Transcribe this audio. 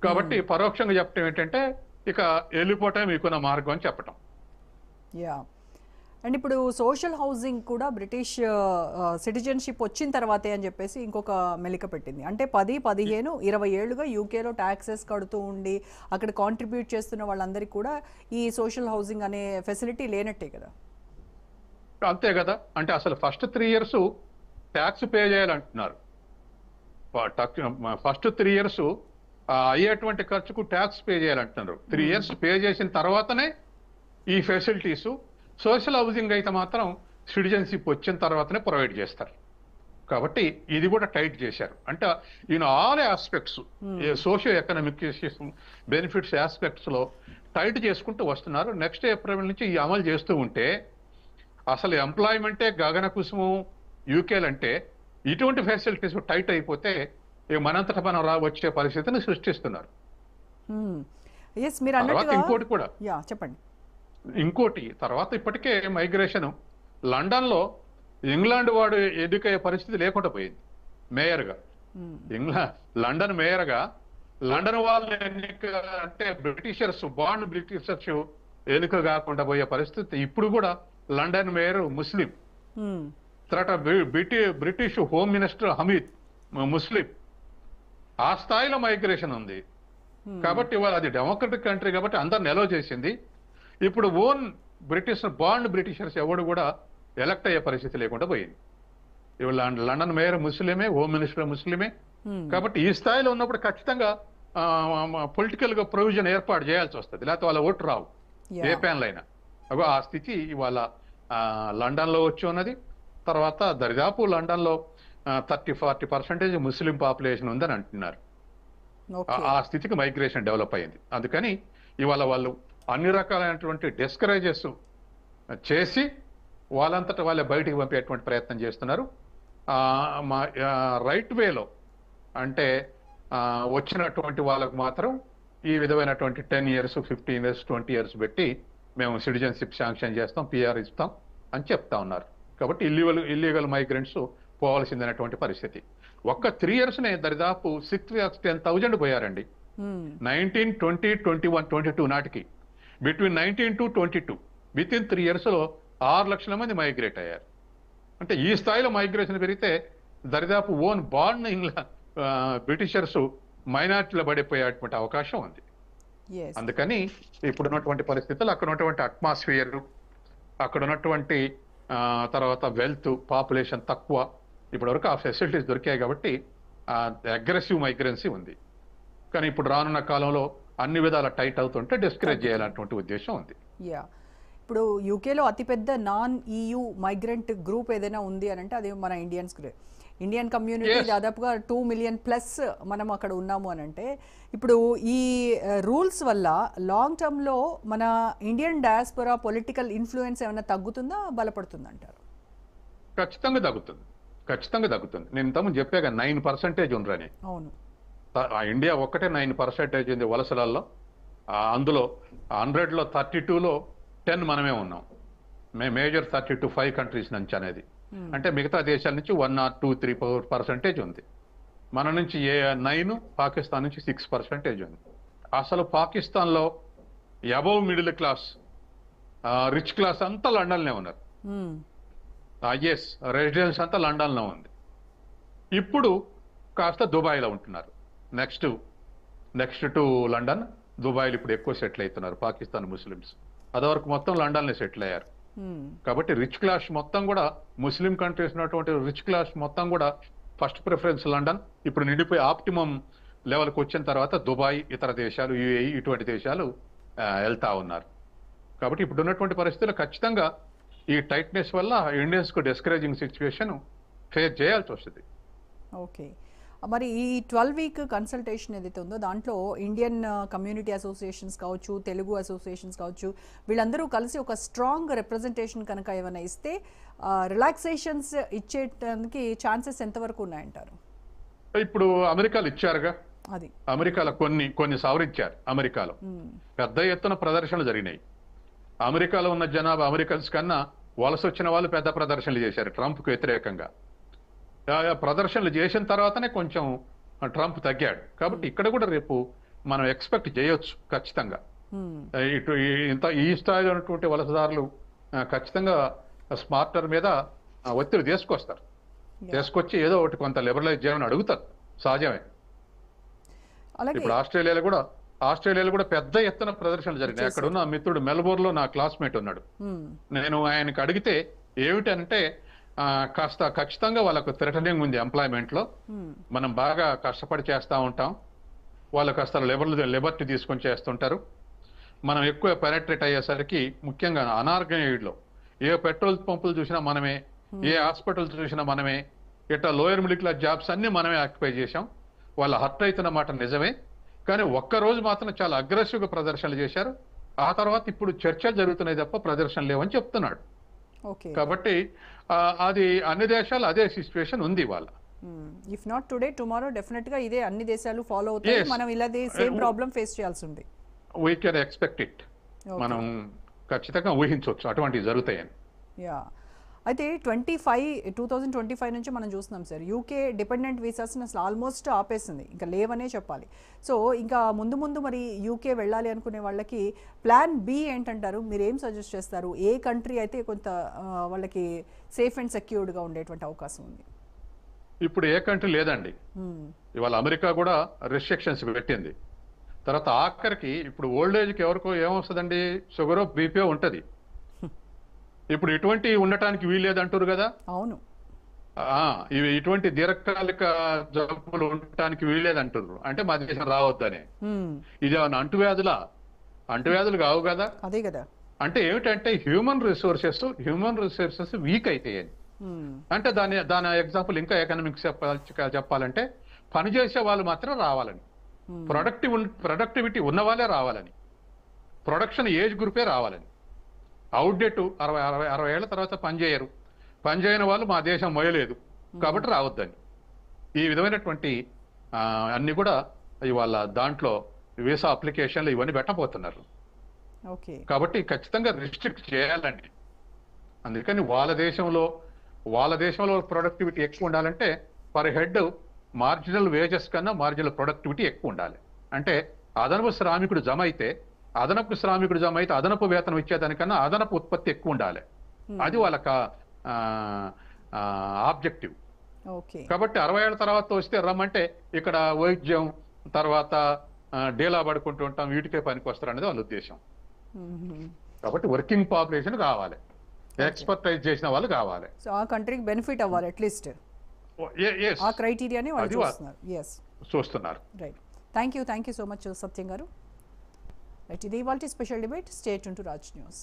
కాబట్టి పరోక్షంగా చెప్పడం ఏంటంటే ఇక వెళ్ళిపోవటం మీకున్న మార్గం అని చెప్పటం. యా. అండ్ ఇప్పుడు సోషల్ హౌసింగ్ కూడా బ్రిటిష్ సిటిజన్షిప్ వచ్చిన తర్వాతే అని చెప్పేసి ఇంకొక మెలిక పెట్టింది. అంటే 10, 15, 20 ఏళ్ళుగా యూకేలో ట్యాక్సెస్ కడుతూ ఉండి అక్కడ కాంట్రిబ్యూట్ చేస్తున్న వాళ్ళందరికీ కూడా ఈ సోషల్ హౌసింగ్ అనే ఫెసిలిటీ లేనట్టే కదా. అంతే కదా. అంటే అసలు ఫస్ట్ 3 years ట్యాక్స్ పే చేయాలంటున్నారు. ఫస్ట్ 3 years అయ్యేటువంటి ఖర్చుకు ట్యాక్స్ పే చేయాలంటున్నారు. 3 years పే చేసిన తర్వాతనే ఈ ఫెసిలిటీస్. సోషల్ హౌసింగ్ అయితే మాత్రం సిటిజన్షిప్ వచ్చిన తర్వాతనే ప్రొవైడ్ చేస్తారు. కాబట్టి ఇది కూడా టైట్ చేశారు. అంటే in all aspects, socio economic benefits aspects లో టైట్ చేసుకుంటూ వస్తున్నారు. నెక్స్ట్ ఏప్రిల్ నుంచి ఈ అమలు చేస్తూ ఉంటే అసలు ఎంప్లాయ్మెంటే గగన కుసుమం యూకేలంటే ఇటువంటి ఫెసిలిటీస్ టైట్ అయిపోతే మనంతట మనం వచ్చే పరిస్థితిని సృష్టిస్తున్నారు. ఇంకోటి కూడా చెప్పండి. ఇంకోటి తర్వాత ఇప్పటికే మైగ్రేషన్ లండన్ లో ఇంగ్లాండ్ వాడు ఎన్నికయ్యే పరిస్థితి లేకుండా పోయింది. మేయర్గా లండన్ మేయర్గా లండన్ వాళ్ళు ఎన్నిక అంటే బాండ్ బ్రిటిషర్స్ ఎన్నిక కాకుండా పోయే పరిస్థితి. ఇప్పుడు కూడా లండన్ మేయర్ ముస్లిం, తర్వాత బ్రిటిష్ హోమ్ మినిస్టర్ హమీద్ ముస్లిం. ఆ స్థాయిలో మైగ్రేషన్ ఉంది. కాబట్టి ఇవాళ అది డెమోక్రటిక్ కంట్రీ కాబట్టి అందరిని ఎలో చేసింది. ఇప్పుడు ఓన్ బాండ్ బ్రిటిషర్స్ ఎవడు కూడా ఎలక్ట్ అయ్యే పరిస్థితి లేకుండా పోయింది. ఇవాళ లండన్ మేయర్ ముస్లిమే, హోమ్ మినిస్టర్ ముస్లిమే. కాబట్టి ఈ స్థాయిలో ఉన్నప్పుడు ఖచ్చితంగా పొలిటికల్ గా ప్రొవిజన్ ఏర్పాటు చేయాల్సి వస్తుంది, లేకపోతే వాళ్ళ ఓటు రావు ఏ ప్యానల్ అయినా. ఆ స్థితి ఇవాళ లండన్ లో వచ్చి ఉన్నది. తర్వాత దరిదాపు లండన్ లో 30-40% ముస్లిం పాపులేషన్ ఉందని అంటున్నారు. ఆ స్థితికి మైగ్రేషన్ డెవలప్ అయింది. అందుకని ఇవాళ వాళ్ళు అన్ని రకాలైనటువంటి డిస్కరేజెస్ చేసి వాళ్ళంతటా వాళ్ళే బయటికి పంపేటువంటి ప్రయత్నం చేస్తున్నారు. రైట్ వేలో అంటే వచ్చినటువంటి వాళ్ళకు మాత్రం ఈ విధమైనటువంటి 10 years, 15 years, 20 years పెట్టి మేము సిటిజన్షిప్ శాంక్షన్ చేస్తాం, పిఆర్ ఇస్తాం అని చెప్తా ఉన్నారు. కాబట్టి ఇల్లీగల్ మైగ్రెంట్స్ పోవాల్సిందనేటువంటి పరిస్థితి. ఒక్క 3 years దరిదాపు 6,10,000 పోయారండి. 19, 20, 21, 22 నాటికి. బిట్వీన్ 19 to 22 వితిన్ 3 years 6 లక్షల మంది మైగ్రేట్ అయ్యారు. అంటే ఈ స్థాయిలో మైగ్రేషన్ పెరిగితే దరిదాపు ఓన్ బాండ్ బ్రిటిషర్స్ మైనార్టీలో పడిపోయేటువంటి అవకాశం ఉంది. అందుకని ఇప్పుడున్నటువంటి పరిస్థితులు, అక్కడ ఉన్నటువంటి అట్మాస్ఫియర్, అక్కడ ఉన్నటువంటి తర్వాత వెల్త్, పాపులేషన్ తక్కువ, ఇప్పటివరకు ఆ ఫెసిలిటీస్ దొరికాయి కాబట్టి అగ్రెసివ్ మైగ్రెన్సీ ఉంది. కానీ ఇప్పుడు రానున్న కాలంలో అన్ని విధాల టైట్ అవుతుంటే డిస్కరేజ్ చేయాలన్నటువంటి ఉద్దేశం ఉంది. ఇప్పుడు యూకేలో అతిపెద్ద నాన్ EU మైగ్రెంట్ గ్రూప్ ఏదైనా ఉంది అని అంటే అది మన ఇండియన్ కమ్యూనిటీ. దాదాపుగా 2 million+ మనం అక్కడ ఉన్నాము అని అంటే ఇప్పుడు ఈ రూల్స్ వల్ల లాంగ్ టర్మ్ లో మన ఇండియన్ డయాస్పోరా పొలిటికల్ ఇన్ఫ్లుయెన్స్ ఏమైనా తగ్గుతుందా, బలపడుతుంది అంటారు? ఖచ్చితంగా తగ్గుతుంది. నేను ఇంతకుముందు చెప్పాక 9% ఉండరని. అవును, ఇండియా ఒక్కటే 9% ఉంది వలసలలో. అందులో 100లో 32లో 10 మనమే ఉన్నాం. మేజర్ 32 5 countries నుంచి అనేది. అంటే మిగతా దేశాల నుంచి 1 or 2, 3% ఉంది. మన నుంచి 9, పాకిస్తాన్ నుంచి 6% ఉంది. అసలు పాకిస్తాన్ లో above middle class, rich class అంతా లండన్లే ఉన్నారు. ఎస్, రెసిడెన్స్ అంతా లండన్ లో ఉంది. ఇప్పుడు కాస్త దుబాయ్లో ఉంటున్నారు. నెక్స్ట్ టు లండన్, దుబాయ్లో ఇప్పుడు ఎక్కువ సెటిల్ అవుతున్నారు పాకిస్తాన్ ముస్లిమ్స్. అదివరకు మొత్తం లండన్లో సెటిల్ అయ్యారు. కాబట్టి రిచ్ క్లాస్ మొత్తం కూడా ముస్లిం కంట్రీస్ ఉన్నటువంటి రిచ్ క్లాస్ మొత్తం కూడా ఫస్ట్ ప్రిఫరెన్స్ లండన్. ఇప్పుడు నిండిపోయి ఆప్టిమం లెవెల్కి వచ్చిన తర్వాత దుబాయ్, ఇతర దేశాలు, UAE ఇటువంటి దేశాలు వెళ్తా ఉన్నారు. కాబట్టి ఇప్పుడు ఉన్నటువంటి పరిస్థితుల్లో ఖచ్చితంగా ఈ టైట్నెస్ వల్ల ఇండియన్స్ కు డిస్కరేజింగ్ సిచ్యువేషన్ ఫేస్ చేయాల్సి వస్తుంది. ఓకే, మరి ఈ 12-week కన్సల్టేషన్ ఏదైతే ఉందో దాంట్లో ఇండియన్ కమ్యూనిటీ అసోసియేషన్స్ కావచ్చు, తెలుగు అసోసియేషన్స్ కావచ్చు, వీళ్ళందరూ కలిసి ఒక స్ట్రాంగ్ రిప్రజెంటేషన్ కనుక ఏమైనా ఇస్తే రిలాక్సేషన్స్ ఇచ్చేటానికి ఛాన్సెస్ ఎంతవరకు ఉన్నాయంటారు? ఇప్పుడు అమెరికాలో ఇచ్చారుగా, అది అమెరికాలో కొన్ని సవరించారు. అమెరికాలో పెద్ద ఎత్తున ప్రదర్శనలు జరిగినాయి. అమెరికాలో ఉన్న జనాభా అమెరికన్స్ కన్నా వలస వచ్చిన వాళ్ళు పెద్ద ప్రదర్శనలు చేశారు ట్రంప్కు వ్యతిరేకంగా. ప్రదర్శనలు చేసిన తర్వాతనే కొంచెం ట్రంప్ తగ్గాడు. కాబట్టి ఇక్కడ కూడా రేపు మనం ఎక్స్పెక్ట్ చేయొచ్చు ఖచ్చితంగా. ఇటు ఈ స్థాయిలో ఉన్నటువంటి వలసదారులు ఖచ్చితంగా స్మార్టర్ మీద ఒత్తిడి తీసుకొస్తారు. తీసుకొచ్చి ఏదో ఒకటి కొంత లిబరలైజ్ చేయమని అడుగుతారు, సహజమే. ఇప్పుడు ఆస్ట్రేలియాలో కూడా పెద్ద ఎత్తున ప్రదర్శనలు జరిగినాయి. అక్కడ ఉన్న మిత్రుడు మెల్బోర్న్ లో నా క్లాస్మేట్ ఉన్నాడు. నేను ఆయనకు అడిగితే ఏమిటంటే ఖచ్చితంగా వాళ్ళకు థ్రెటనింగ్ ఉంది ఎంప్లాయ్మెంట్ లో, మనం బాగా కష్టపడి చేస్తూ ఉంటాం, వాళ్ళు కాస్త లిబర్టీ తీసుకొని చేస్తుంటారు, మనం ఎక్కువ పెనట్రేట్ అయ్యేసరికి ముఖ్యంగా అనార్గనైజ్డ్ లో ఏ పెట్రోల్ పంపులు చూసినా మనమే, ఏ హాస్పిటల్ చూసినా మనమే, ఇట్లా లోయర్ మిడిల్ క్లాస్ జాబ్స్ అన్ని మనమే ఆక్యుపై చేశాం. వాళ్ళు హర్ట్ అవుతున్న మాట నిజమే, కానీ ఒక్కరోజు మాత్రం చాలా అగ్రెసివ్ గా ప్రదర్శనలు చేశారు. ఆ తర్వాత ఇప్పుడు చర్చలు జరుగుతున్నాయి తప్ప ప్రదర్శనలు లేవని చెప్తున్నాడు. కాబట్టి అది అన్ని దేశాలు అదే సిచ్యువేషన్ ఉంది వాళ్ళ. If not today tomorrow definite గా ఇదే అన్ని దేశాలు ఫాలో అవుతాయి. మనం ఇలాగే సేమ్ ప్రాబ్లం ఫేస్ చేయాల్సి ఉంది. We can expect it. మనం ఖచ్చితంగా ఊహించవచ్చు అటువంటివి జరుగుతాయని. యా, అయితే 2025 నుంచి మనం చూస్తున్నాం సార్, యూకే డిపెండెంట్ వీసాస్ని అసలు ఆల్మోస్ట్ ఆపేసింది, ఇంకా లేవనే చెప్పాలి. సో ఇంకా ముందు మరి యూకే వెళ్ళాలి అనుకునే వాళ్ళకి ప్లాన్ బి ఏంటంటారు? మీరు ఏం సజెస్ట్ చేస్తారు? ఏ కంట్రీ అయితే కొంత వాళ్ళకి సేఫ్ అండ్ సెక్యూర్డ్గా ఉండేటువంటి అవకాశం ఉంది? ఇప్పుడు ఏ కంట్రీ లేదండి. ఇవాళ అమెరికా కూడా రెస్ట్రిక్షన్స్ పెట్టింది. తర్వాత ఆఖరికి ఇప్పుడు ఓల్డ్ ఏజ్కి ఎవరికో ఏమొస్తుందండి, షుగరో బీపీఓ ఉంటుంది. ఇప్పుడు ఇటువంటి ఉండటానికి వీల్లేదంటారు కదా. అవును, ఇవి ఇటువంటి దీర్ఘకాలిక జబ్బులు ఉండటానికి వీల్లేదంటారు. అంటే మా దేశం రావద్దనే. ఇది అంటువ్యాధులు కావు కదా. అదే కదా. అంటే ఏమిటంటే హ్యూమన్ రిసోర్సెస్ వీక్ అయితాయని. అంటే దాని ఎగ్జాంపుల్ ఇంకా ఎకనామిక్స్ చెప్పాలంటే పనిచేసే వాళ్ళు మాత్రం రావాలని, ప్రొడక్టివిటీ ఉన్న వాళ్ళే రావాలని, ప్రొడక్షన్ ఏజ్ గ్రూపే రావాలని. అవుట్డేట్ 60 ఏళ్ల తర్వాత పనిచేయని వాళ్ళు మా దేశం మొయలేదు కాబట్టి రావద్దని. ఈ విధమైనటువంటి అన్ని కూడా ఇవాళ దాంట్లో వీసా అప్లికేషన్లు ఇవన్నీ పెట్టబోతున్నారు. కాబట్టి ఖచ్చితంగా రిస్ట్రిక్ట్ చేయాలండి. అందుకని వాళ్ళ దేశంలో ప్రొడక్టివిటీ ఎక్కువ ఉండాలంటే పర్ హెడ్ మార్జినల్ వేజెస్ కన్నా మార్జినల్ ప్రొడక్టివిటీ ఎక్కువ ఉండాలి. అంటే అదనపు శ్రామికుడు జమ అయితే అదనపు వేతనం ఇచ్చేదానికన్నా అదనపు ఉత్పత్తి ఎక్కువ ఉండాలి. అది వాళ్ళకి ఆబ్జెక్టివ్. కాబట్టి 60 ఏళ్ల తర్వాత వస్తే రమ్మంటే ఇక్కడ వైద్యం తర్వాత డేలా పడుకుంటూ ఉంటాం, వీటికే పనికి వస్తారు అనేది వాళ్ళ ఉద్దేశం. కాబట్టి వర్కింగ్ పాపులేషన్ కావాలి, ఎక్స్పర్టైజ్ చేసిన వాళ్ళు కావాలి. సో ఆ కంట్రీకి బెనిఫిట్ అవ్వాలి అట్లీస్ట్. ఆ క్రైటీరియాని వాళ్ళు చూస్తున్నారు. Right, thank you so much Satyam గారు. రైట్, ఇది ఇవాల్టి special debate. Stay tune to Raj news.